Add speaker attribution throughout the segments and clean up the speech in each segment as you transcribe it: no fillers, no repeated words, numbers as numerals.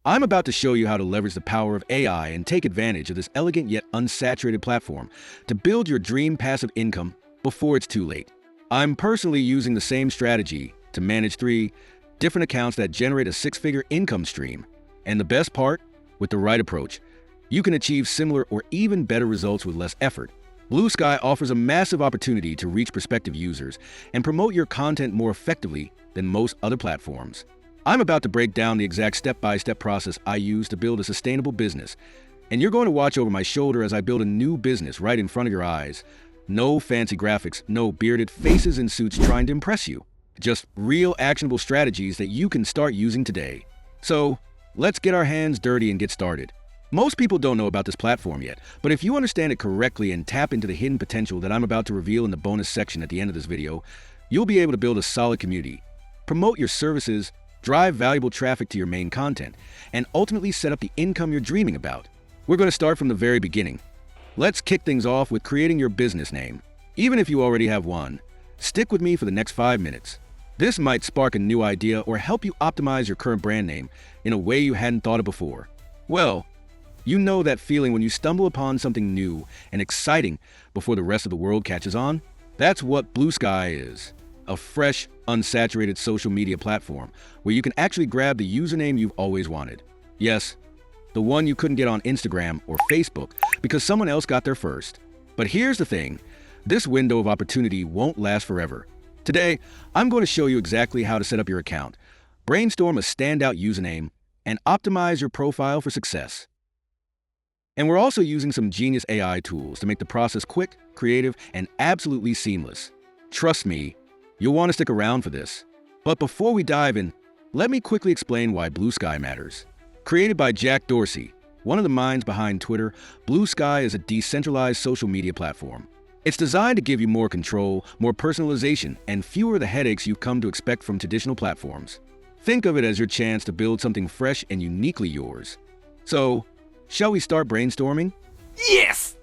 Speaker 1: I'm about to show you how to leverage the power of AI and take advantage of this elegant yet unsaturated platform to build your dream passive income before it's too late. I'm personally using the same strategy to manage 3 different accounts that generate a 6-figure income stream. And the best part, with the right approach, you can achieve similar or even better results with less effort. BlueSky offers a massive opportunity to reach prospective users and promote your content more effectively than most other platforms. I'm about to break down the exact step-by-step process I use to build a sustainable business, and you're going to watch over my shoulder as I build a new business right in front of your eyes. No fancy graphics, no bearded faces in suits trying to impress you. Just real actionable strategies that you can start using today. So, let's get our hands dirty and get started. Most people don't know about this platform yet, but if you understand it correctly and tap into the hidden potential that I'm about to reveal in the bonus section at the end of this video, you'll be able to build a solid community, promote your services, drive valuable traffic to your main content, and ultimately set up the income you're dreaming about. We're going to start from the very beginning. Let's kick things off with creating your business name. Even if you already have one, stick with me for the next 5 minutes. This might spark a new idea or help you optimize your current brand name in a way you hadn't thought of before. Well, you know that feeling when you stumble upon something new and exciting before the rest of the world catches on? That's what BlueSky is. A fresh, unsaturated social media platform where you can actually grab the username you've always wanted. Yes, the one you couldn't get on Instagram or Facebook because someone else got there first. But here's the thing, this window of opportunity won't last forever. Today, I'm going to show you exactly how to set up your account, brainstorm a standout username, and optimize your profile for success. And we're also using some genius AI tools to make the process quick, creative, and absolutely seamless. Trust me, you'll want to stick around for this. But before we dive in, let me quickly explain why BlueSky matters. Created by Jack Dorsey, one of the minds behind Twitter, BlueSky is a decentralized social media platform. It's designed to give you more control, more personalization, and fewer of the headaches you've come to expect from traditional platforms. Think of it as your chance to build something fresh and uniquely yours. So, shall we start brainstorming?
Speaker 2: Yes!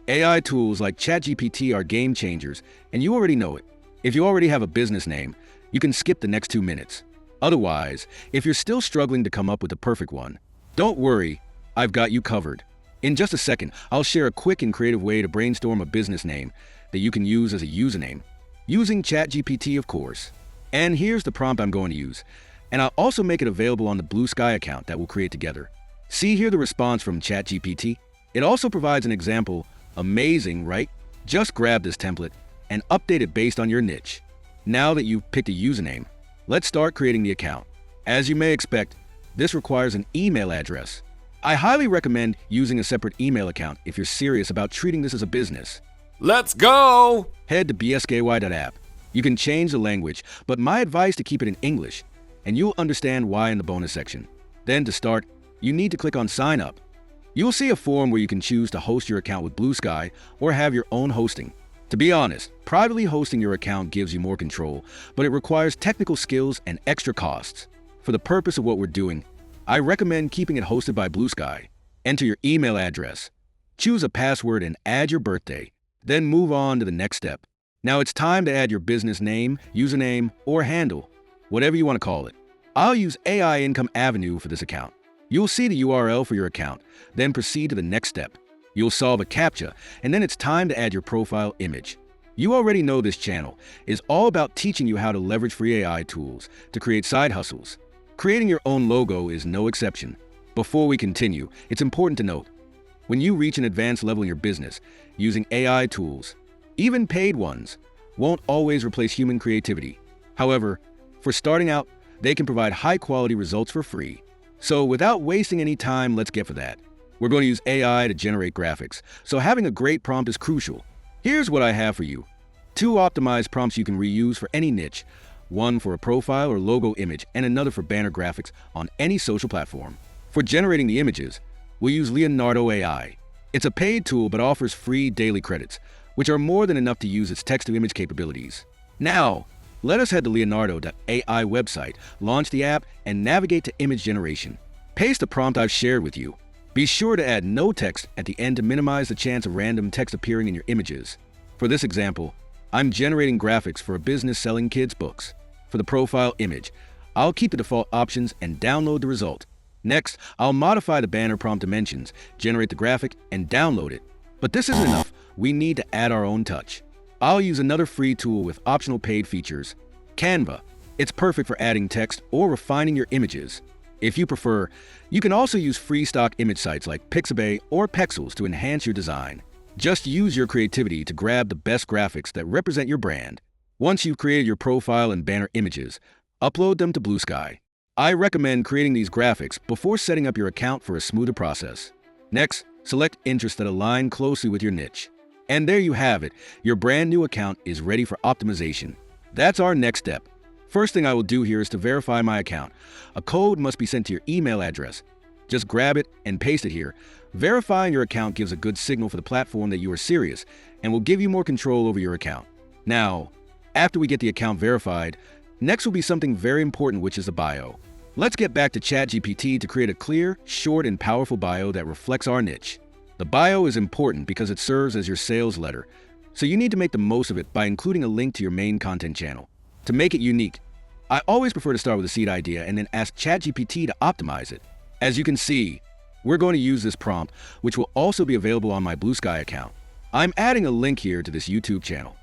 Speaker 1: AI tools like ChatGPT are game changers, and you already know it. If you already have a business name, you can skip the next 2 minutes. Otherwise, if you're still struggling to come up with the perfect one, don't worry, I've got you covered. In just a second, I'll share a quick and creative way to brainstorm a business name that you can use as a username, using ChatGPT, of course. And here's the prompt I'm going to use, and I'll also make it available on the BlueSky account that we'll create together. See here the response from ChatGPT? It also provides an example. Amazing, right? Just grab this template and update it based on your niche. Now that you've picked a username, let's start creating the account. As you may expect, this requires an email address. I highly recommend using a separate email account if you're serious about treating this as a business.
Speaker 2: Let's go!
Speaker 1: Head to bsky.app. You can change the language, but my advice to keep it in English, and you'll understand why in the bonus section. Then to start, you need to click on Sign Up. You'll see a form where you can choose to host your account with BlueSky or have your own hosting. To be honest, privately hosting your account gives you more control, but it requires technical skills and extra costs. For the purpose of what we're doing, I recommend keeping it hosted by BlueSky. Enter your email address, choose a password and add your birthday, then move on to the next step. Now it's time to add your business name, username, or handle, whatever you want to call it. I'll use AI Income Avenue for this account. You'll see the URL for your account, then proceed to the next step. You'll solve a CAPTCHA, and then it's time to add your profile image. You already know this channel is all about teaching you how to leverage free AI tools to create side hustles. Creating your own logo is no exception. Before we continue, it's important to note, when you reach an advanced level in your business, using AI tools, even paid ones, won't always replace human creativity. However, for starting out, they can provide high-quality results for free. So without wasting any time, let's get for that. We're going to use AI to generate graphics, so having a great prompt is crucial. Here's what I have for you. 2 optimized prompts you can reuse for any niche, one for a profile or logo image and another for banner graphics on any social platform. For generating the images, we'll use Leonardo AI. It's a paid tool but offers free daily credits, which are more than enough to use its text-to-image capabilities. Now, let us head to Leonardo.ai website, launch the app, and navigate to image generation. Paste the prompt I've shared with you. Be sure to add no text at the end to minimize the chance of random text appearing in your images. For this example, I'm generating graphics for a business selling kids' books. For the profile image, I'll keep the default options and download the result. Next, I'll modify the banner prompt dimensions, generate the graphic, and download it. But this isn't enough. We need to add our own touch. I'll use another free tool with optional paid features, Canva. It's perfect for adding text or refining your images. If you prefer, you can also use free stock image sites like Pixabay or Pexels to enhance your design. Just use your creativity to grab the best graphics that represent your brand. Once you've created your profile and banner images, upload them to BlueSky. I recommend creating these graphics before setting up your account for a smoother process. Next, select interests that align closely with your niche. And there you have it. Your brand new account is ready for optimization. That's our next step. First thing I will do here is to verify my account. A code must be sent to your email address. Just grab it and paste it here. Verifying your account gives a good signal for the platform that you are serious and will give you more control over your account. Now, after we get the account verified, next will be something very important, which is the bio. Let's get back to ChatGPT to create a clear, short, and powerful bio that reflects our niche. The bio is important because it serves as your sales letter, so you need to make the most of it by including a link to your main content channel. To make it unique, I always prefer to start with a seed idea and then ask ChatGPT to optimize it. As you can see, we're going to use this prompt, which will also be available on my BlueSky account. I'm adding a link here to this YouTube channel.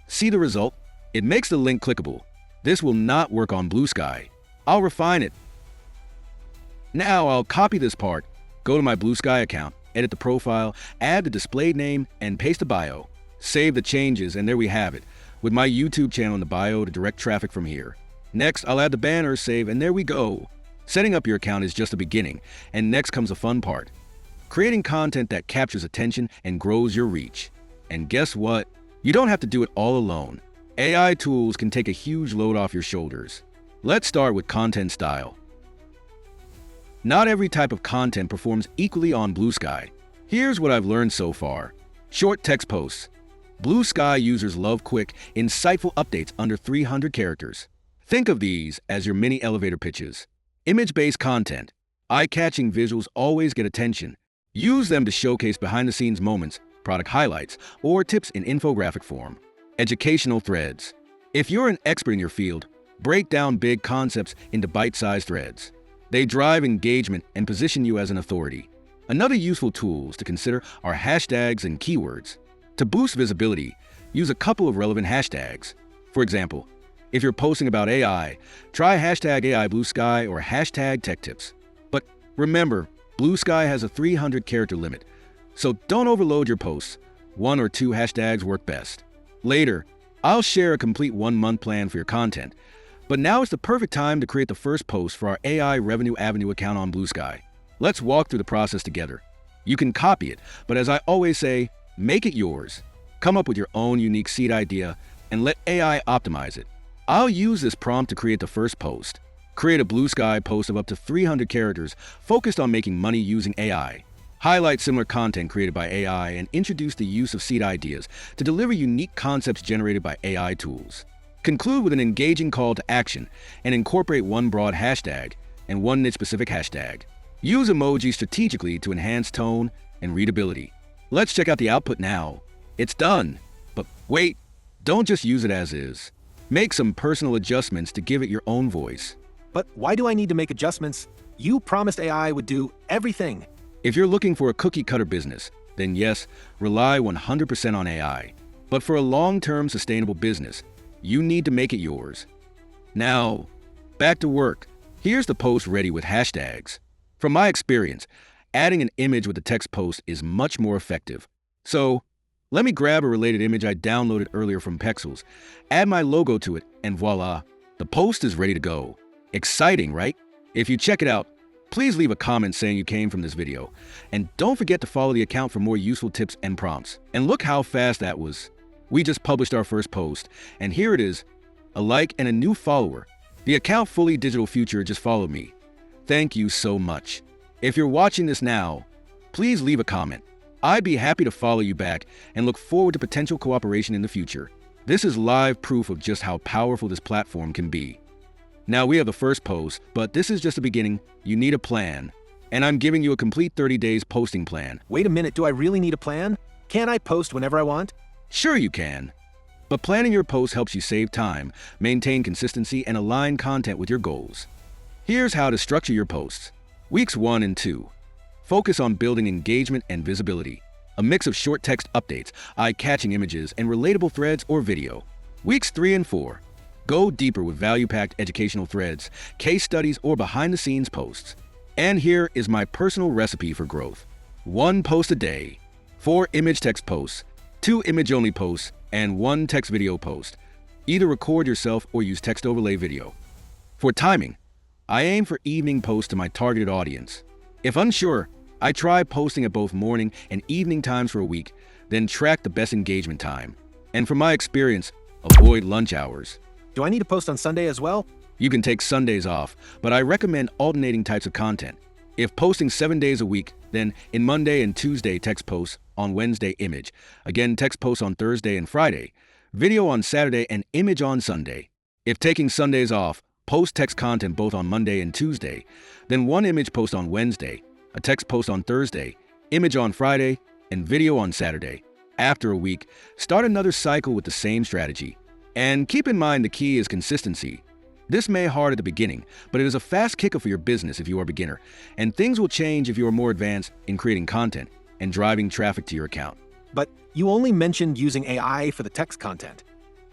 Speaker 1: See the result? It makes the link clickable. This will not work on BlueSky. I'll refine it. Now I'll copy this part, go to my BlueSky account, edit the profile, add the displayed name, and paste the bio. Save the changes, and there we have it, with my YouTube channel in the bio to direct traffic from here. Next, I'll add the banner, save, and there we go. Setting up your account is just the beginning, and next comes the fun part. Creating content that captures attention and grows your reach. And guess what? You don't have to do it all alone. AI tools can take a huge load off your shoulders. Let's start with content style. Not every type of content performs equally on BlueSky. Here's what I've learned so far. Short text posts. BlueSky users love quick, insightful updates under 300 characters. Think of these as your mini elevator pitches. Image-based content. Eye-catching visuals always get attention. Use them to showcase behind-the-scenes moments, product highlights, or tips in infographic form. Educational threads. If you're an expert in your field, break down big concepts into bite-sized threads. They drive engagement and position you as an authority. Another useful tools to consider are hashtags and keywords. To boost visibility, use a couple of relevant hashtags. For example, if you're posting about AI, try hashtag AI BlueSky or hashtag Tech Tips. But remember, BlueSky has a 300-character limit, so don't overload your posts. 1 or 2 hashtags work best. Later, I'll share a complete 1-month plan for your content. But now is the perfect time to create the first post for our AI Revenue Avenue account on BlueSky. Let's walk through the process together. You can copy it, but as I always say, make it yours. Come up with your own unique seed idea and let AI optimize it. I'll use this prompt to create the first post. Create a BlueSky post of up to 300 characters focused on making money using AI. Highlight similar content created by AI and introduce the use of seed ideas to deliver unique concepts generated by AI tools. Conclude with an engaging call to action and incorporate 1 broad hashtag and 1 niche-specific hashtag. Use emojis strategically to enhance tone and readability. Let's check out the output now. It's done. But wait, don't just use it as is. Make some personal adjustments to give it your own voice.
Speaker 3: But why do I need to make adjustments? You promised AI would do everything.
Speaker 1: If you're looking for a cookie-cutter business, then yes, rely 100% on AI. But for a long-term sustainable business, you need to make it yours. Now, back to work. Here's the post ready with hashtags. From my experience, adding an image with the text post is much more effective. So, let me grab a related image I downloaded earlier from Pexels, add my logo to it, and voila, the post is ready to go. Exciting, right? If you check it out, please leave a comment saying you came from this video. And don't forget to follow the account for more useful tips and prompts. And look how fast that was. We just published our first post, and here it is, a like and a new follower. The account Fully Digital Future just followed me. Thank you so much. If you're watching this now, please leave a comment. I'd be happy to follow you back and look forward to potential cooperation in the future. This is live proof of just how powerful this platform can be. Now we have the first post, but this is just the beginning. You need a plan. And I'm giving you a complete 30 days posting plan.
Speaker 3: Wait a minute, do I really need a plan? Can't I post whenever I want?
Speaker 1: Sure you can. But planning your posts helps you save time, maintain consistency, and align content with your goals. Here's how to structure your posts. Weeks 1 and 2. Focus on building engagement and visibility. A mix of short text updates, eye-catching images, and relatable threads or video. Weeks 3 and 4. Go deeper with value-packed educational threads, case studies, or behind-the-scenes posts. And here is my personal recipe for growth. 1 post a day, 4 image-text posts, 2 image-only posts, and 1 text-video post. Either record yourself or use text overlay video. For timing, I aim for evening posts to my targeted audience. If unsure, I try posting at both morning and evening times for a week, then track the best engagement time. And from my experience, avoid lunch hours.
Speaker 3: Do I need to post on Sunday as well?
Speaker 1: You can take Sundays off, but I recommend alternating types of content. If posting 7 days a week, then in Monday and Tuesday text posts, on Wednesday image, again text posts on Thursday and Friday, video on Saturday and image on Sunday. If taking Sundays off, post text content both on Monday and Tuesday, then 1 image post on Wednesday, a text post on Thursday, image on Friday, and video on Saturday. After a week, start another cycle with the same strategy. And keep in mind the key is consistency. This may hard at the beginning, but it is a fast kicker for your business if you are a beginner, and things will change if you are more advanced in creating content and driving traffic to your account.
Speaker 3: But you only mentioned using AI for the text content.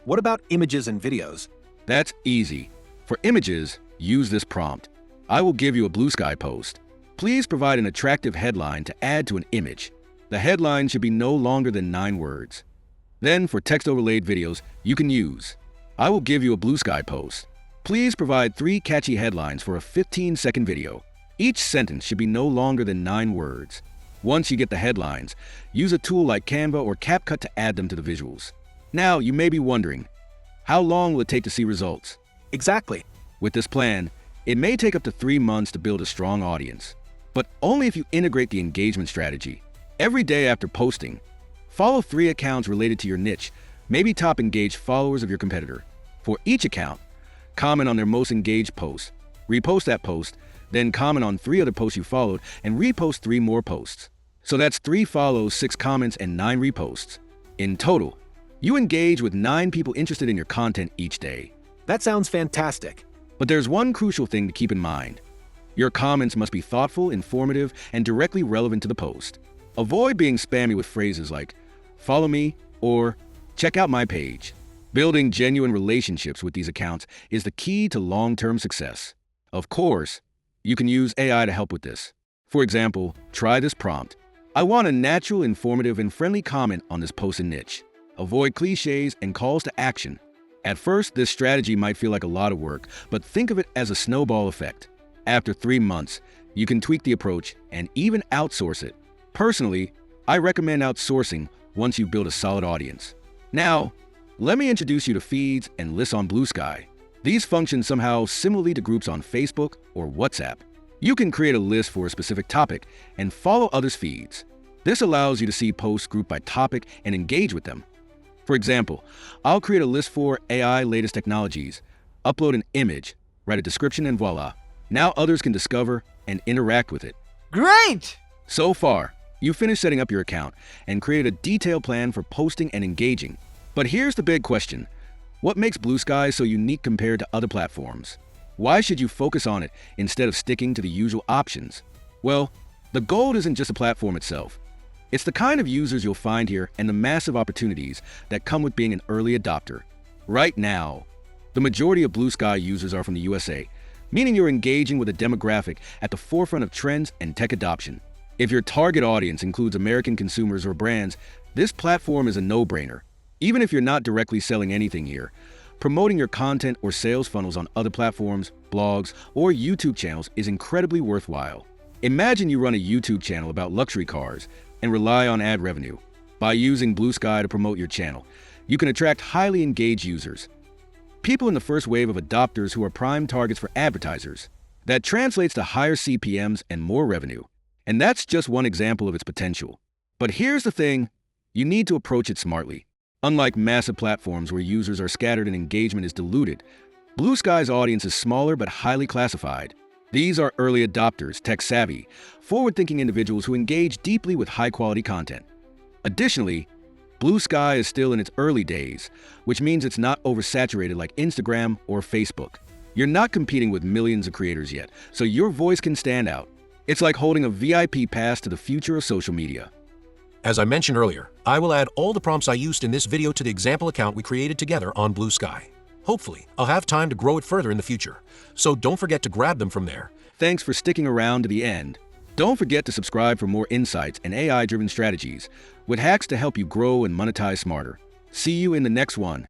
Speaker 3: What about images and videos?
Speaker 1: That's easy. For images, use this prompt. I will give you a BlueSky post. Please provide an attractive headline to add to an image. The headline should be no longer than 9 words. Then for text overlaid videos, you can use, I will give you a BlueSky post. Please provide 3 catchy headlines for a 15-second video. Each sentence should be no longer than 9 words. Once you get the headlines, use a tool like Canva or CapCut to add them to the visuals. Now, you may be wondering, how long will it take to see results?
Speaker 3: Exactly.
Speaker 1: With this plan, it may take up to 3 months to build a strong audience, but only if you integrate the engagement strategy. Every day after posting, follow 3 accounts related to your niche, maybe top engaged followers of your competitor. For each account, comment on their most engaged post, repost that post, then comment on 3 other posts you followed, and repost 3 more posts. So that's 3 follows, 6 comments, and 9 reposts. In total, you engage with 9 people interested in your content each day.
Speaker 3: That sounds fantastic.
Speaker 1: But there's one crucial thing to keep in mind. Your comments must be thoughtful, informative, and directly relevant to the post. Avoid being spammy with phrases like, follow me, or check out my page. Building genuine relationships with these accounts is the key to long-term success. Of course, you can use AI to help with this. For example, try this prompt. I want a natural, informative, and friendly comment on this post and niche. Avoid cliches and calls to action. At first, this strategy might feel like a lot of work, but think of it as a snowball effect. After 3 months, you can tweak the approach and even outsource it. Personally, I recommend outsourcing once you build a solid audience. Now, let me introduce you to feeds and lists on BlueSky. These function somehow similarly to groups on Facebook or WhatsApp. You can create a list for a specific topic and follow others' feeds. This allows you to see posts grouped by topic and engage with them. For example, I'll create a list for AI latest technologies, upload an image, write a description, and voila. Now others can discover and interact with it.
Speaker 2: Great!
Speaker 1: So far, you finished setting up your account and created a detailed plan for posting and engaging. But here's the big question. What makes BlueSky so unique compared to other platforms? Why should you focus on it instead of sticking to the usual options? Well, the gold isn't just the platform itself. It's the kind of users you'll find here and the massive opportunities that come with being an early adopter. Right now, the majority of BlueSky users are from the USA, meaning you're engaging with a demographic at the forefront of trends and tech adoption. If your target audience includes American consumers or brands, this platform is a no-brainer. Even if you're not directly selling anything here, promoting your content or sales funnels on other platforms, blogs, or YouTube channels is incredibly worthwhile. Imagine you run a YouTube channel about luxury cars and rely on ad revenue. By using BlueSky to promote your channel, you can attract highly engaged users, people in the first wave of adopters who are prime targets for advertisers. That translates to higher CPMs and more revenue. And that's just one example of its potential. But here's the thing, you need to approach it smartly. Unlike massive platforms where users are scattered and engagement is diluted, BlueSky's audience is smaller but highly classified. These are early adopters, tech-savvy, forward-thinking individuals who engage deeply with high-quality content. Additionally, BlueSky is still in its early days, which means it's not oversaturated like Instagram or Facebook. You're not competing with millions of creators yet, so your voice can stand out. It's like holding a VIP pass to the future of social media.
Speaker 4: As I mentioned earlier, I will add all the prompts I used in this video to the example account we created together on BlueSky. Hopefully, I'll have time to grow it further in the future, so don't forget to grab them from there.
Speaker 1: Thanks for sticking around to the end. Don't forget to subscribe for more insights and AI-driven strategies with hacks to help you grow and monetize smarter. See you in the next one.